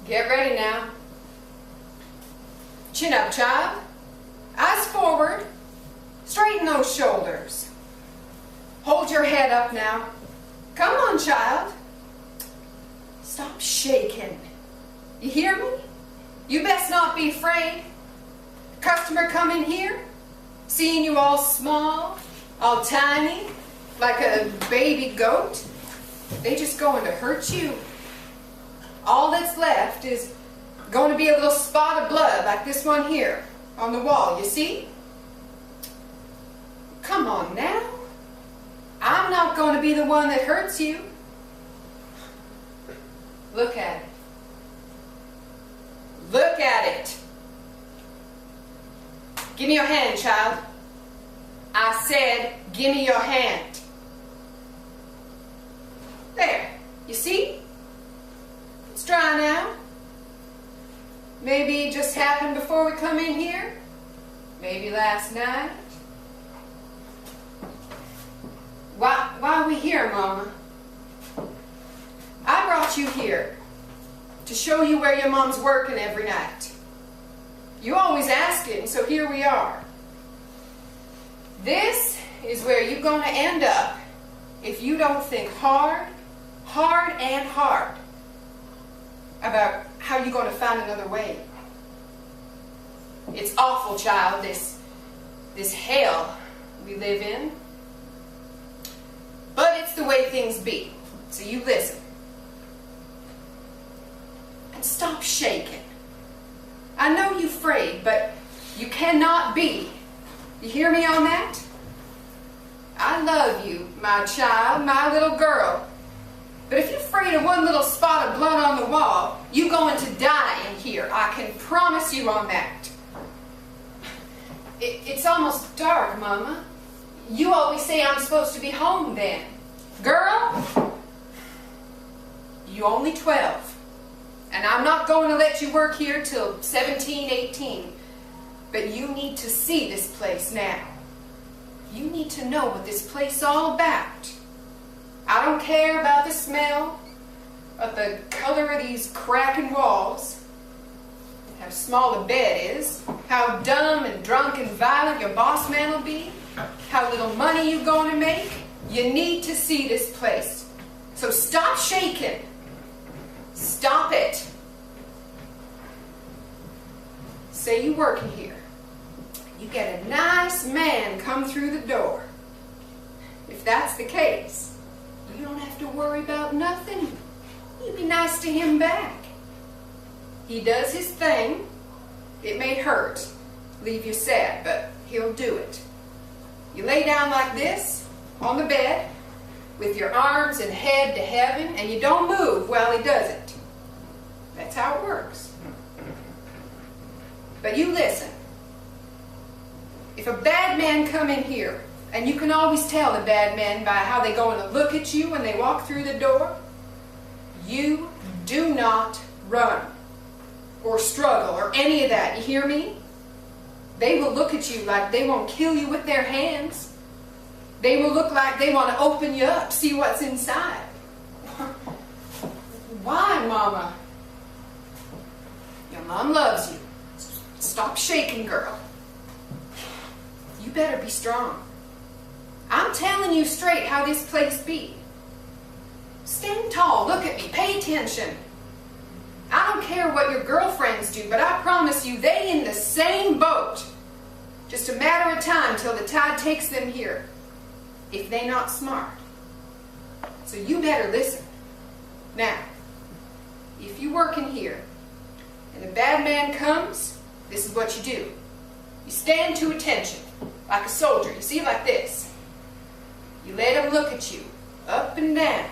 Get ready now. Chin up, child. Eyes forward. Straighten those shoulders. Hold your head up now. Come on, child. Stop shaking. You hear me? You best not be afraid. Customer come in here, seeing you all small, all tiny, like a baby goat. They just going to hurt you. All that's left is going to be a little spot of blood like this one here on the wall, you see? Come on now. I'm not going to be the one that hurts you. Look at it. Look at it. Give me your hand, child. I said, give me your hand. There. You see? It's dry now. Maybe it just happened before we come in here. Maybe last night. Why are we here, Mama? I brought you here to show you where your mom's working every night. You always asking, so here we are. This is where you're going to end up if you don't think hard about how you're going to find another way. It's awful, child, this hell we live in. But it's the way things be. So you listen. And stop shaking. I know you're afraid, but you cannot be. You hear me on that? I love you, my child, my little girl. But if you're afraid of one little spot of blood on the wall, you're going to die in here. I can promise you on that. It's almost dark, Mama. You always say I'm supposed to be home then. Girl, you're only 12. And I'm not going to let you work here till 17, 18. But you need to see this place now. You need to know what this place is all about. I don't care about the smell, about the color of these cracking walls, how small the bed is, how dumb and drunk and violent your boss man will be, how little money you're going to make. You need to see this place. So stop shaking. Stop it. Say you working here. You get a nice man come through the door. If that's the case, you don't have to worry about nothing. You be nice to him back. He does his thing. It may hurt, leave you sad, but he'll do it. You lay down like this on the bed with your arms and head to heaven, and you don't move while he does it. That's how it works. But you listen. If a bad man come in here, and you can always tell the bad men by how they going to look at you when they walk through the door, you do not run or struggle or any of that. You hear me? They will look at you like they won't kill you with their hands. They will look like they want to open you up, see what's inside. Why, Mama? Your mom loves you. Stop shaking, girl. You better be strong. I'm telling you straight how this place be. Stand tall, look at me, pay attention. I don't care what your girlfriends do, but I promise you they in the same boat. Just a matter of time till the tide takes them here, if they not smart. So you better listen. Now, if you work in here, and a bad man comes, this is what you do. You stand to attention, like a soldier. You see, like this. You let him look at you, up and down.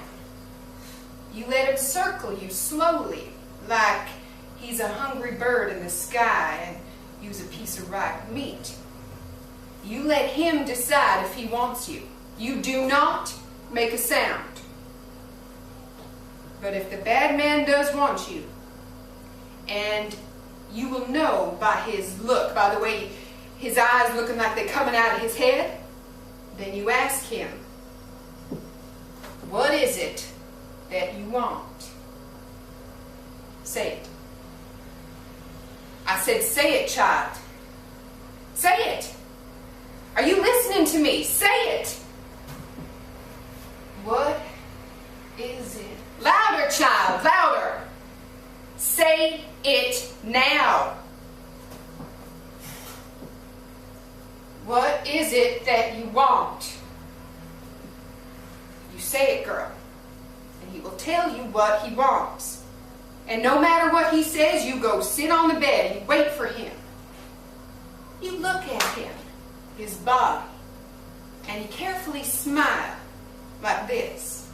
You let him circle you slowly, like he's a hungry bird in the sky and you's a piece of ripe meat. You let him decide if he wants you. You do not make a sound. But if the bad man does want you, and you will know by his look, by the way his eyes looking like they're coming out of his head, then you ask him, what is it that you want? Say it. said, say it, child. Say it. Are you listening to me? Say it. What is it? Louder, child, louder. Say it now. What is it that you want? You say it, girl, and he will tell you what he wants. And no matter what he says, you go sit on the bed and you wait for him. You look at him, his body, and you carefully smile like this.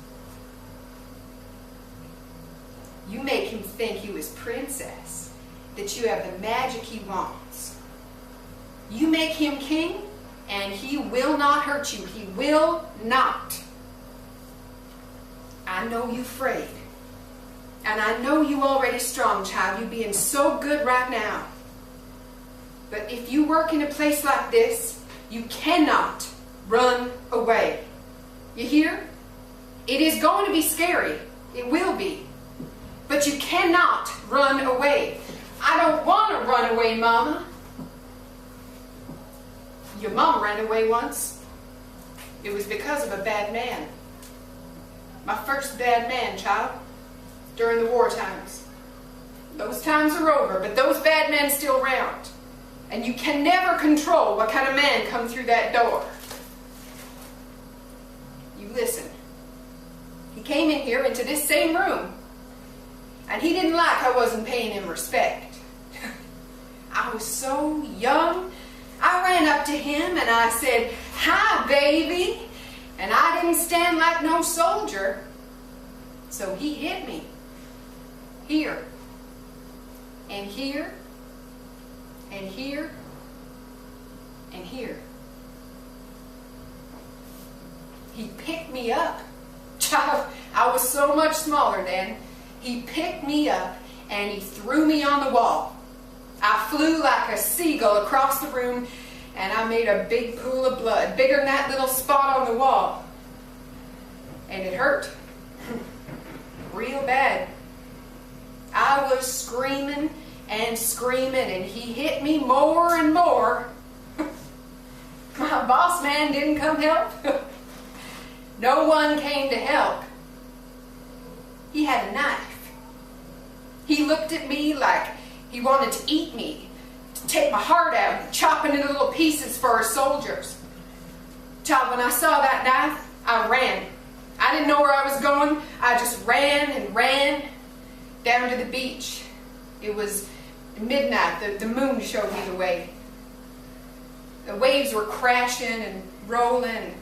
You make him think you his princess, that you have the magic he wants. You make him king, and he will not hurt you. He will not. I know you afraid. And I know you already strong, child. You being so good right now. But if you work in a place like this, you cannot run away. You hear? It is going to be scary. It will be. But you cannot run away. I don't want to run away, Mama. Your mom ran away once. It was because of a bad man. My first bad man, child, during the war times. Those times are over, but those bad men still around. And you can never control what kind of man comes through that door. You listen. He came in here into this same room, and he didn't like I wasn't paying him respect. I was so young. I ran up to him and I said, "Hi, baby." And I didn't stand like no soldier. So he hit me. Here. And here. And here. And here. He picked me up. Child, I was so much smaller then. He picked me up and he threw me on the wall. I flew like a seagull across the room, and I made a big pool of blood, bigger than that little spot on the wall. And it hurt. Real bad. I was screaming and screaming, and he hit me more and more. My boss man didn't come help. No one came to help. He had a knife. He looked at me like he wanted to eat me, to take my heart out and chop it into little pieces for our soldiers. Child, when I saw that knife, I ran. I didn't know where I was going. I just ran and ran down to the beach. It was midnight. The moon showed me the way. The waves were crashing and rolling.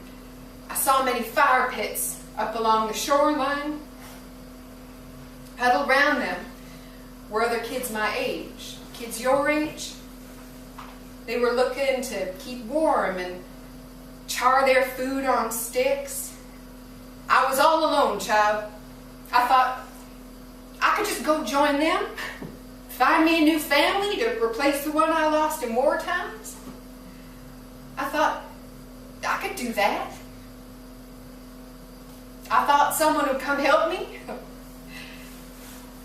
I saw many fire pits up along the shoreline. Huddled around them were other kids my age, kids your age. They were looking to keep warm and char their food on sticks. I was all alone, child. I thought I could just go join them, find me a new family to replace the one I lost in war times. I thought I could do that. I thought someone would come help me.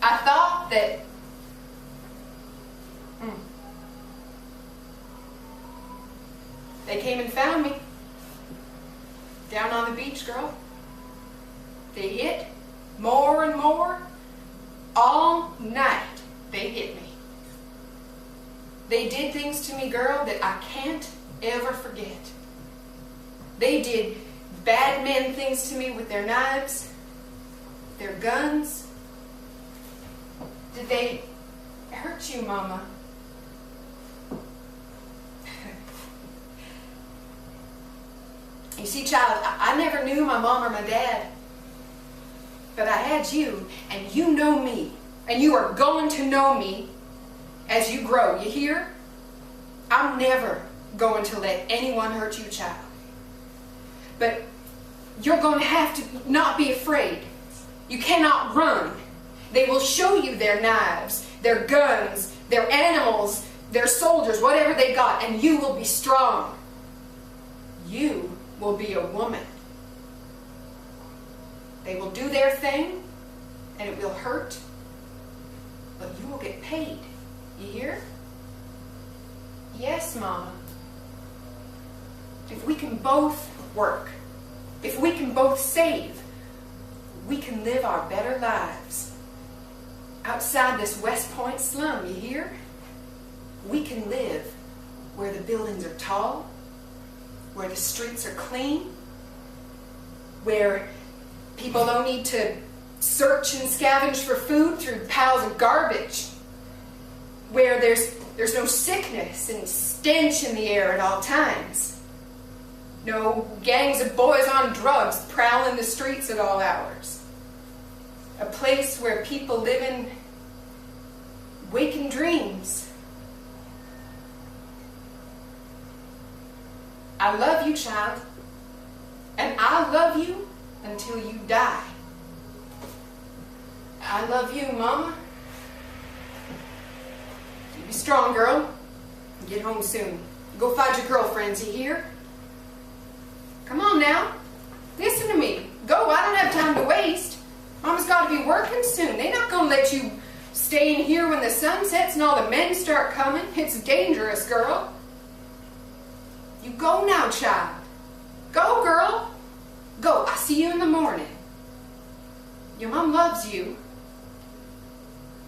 I thought that they came and found me down on the beach, girl. They hit more and more. All night they hit me. They did things to me, girl, that I can't ever forget. They did bad men things to me with their knives, their guns. Did they hurt you, Mama? You see, child, I never knew my mom or my dad. But I had you, and you know me. And you are going to know me as you grow. You hear? I'm never going to let anyone hurt you, child. But you're going to have to not be afraid. You cannot run. They will show you their knives, their guns, their animals, their soldiers, whatever they got, and you will be strong. You will be a woman. They will do their thing, and it will hurt, but you will get paid. You hear? Yes, Mama. If we can both work, if we can both save, we can live our better lives. Outside this West Point slum, you hear? We can live where the buildings are tall, where the streets are clean, where people don't need to search and scavenge for food through piles of garbage, where there's no sickness and stench in the air at all times, no gangs of boys on drugs prowling the streets at all hours, a place where people live in waking dreams. I love you, child, and I love you until you die. I love you, Mama. You be strong, girl. Get home soon. Go find your girlfriends, you hear? Come on now. Listen to me. Go, I don't have time to waste. Mama's got to be working soon. They're not going to let you stay in here when the sun sets and all the men start coming. It's dangerous, girl. You go now, child. Go, girl. Go. I'll see you in the morning. Your mom loves you.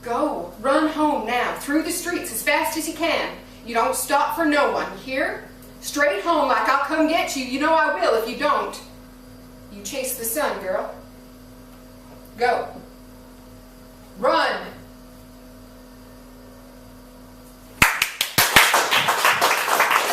Go. Run home now. Through the streets as fast as you can. You don't stop for no one. You hear? Straight home like I'll come get you. You know I will if you don't. You chase the sun, girl. Go. Run.